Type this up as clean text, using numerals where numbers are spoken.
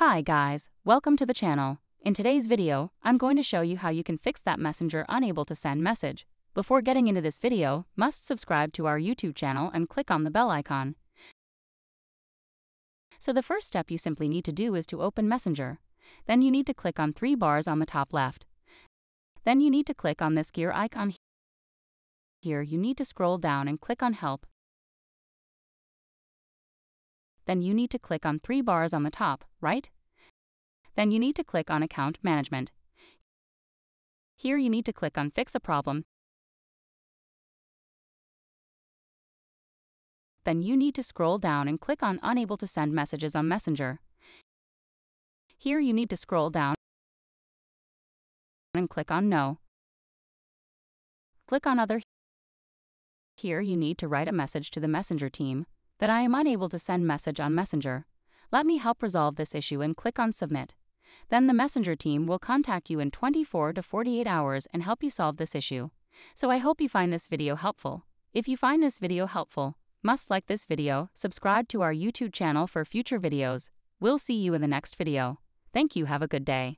Hi guys, welcome to the channel. In today's video, I'm going to show you how you can fix that Messenger unable to send message. Before getting into this video, must subscribe to our YouTube channel and click on the bell icon. So the first step you simply need to do is to open Messenger. Then you need to click on 3 bars on the top left. Then you need to click on this gear icon here. You need to scroll down and click on Help. Then you need to click on 3 bars on the top, right? Then you need to click on Account Management. Here you need to click on Fix a Problem. Then you need to scroll down and click on Unable to send messages on Messenger. Here you need to scroll down and click on No. Click on Other. Here you need to write a message to the Messenger team that I am unable to send message on Messenger. Let me help resolve this issue and click on Submit. Then the Messenger team will contact you in 24 to 48 hours and help you solve this issue. So I hope you find this video helpful. If you find this video helpful, must like this video, subscribe to our YouTube channel for future videos. We'll see you in the next video. Thank you, have a good day.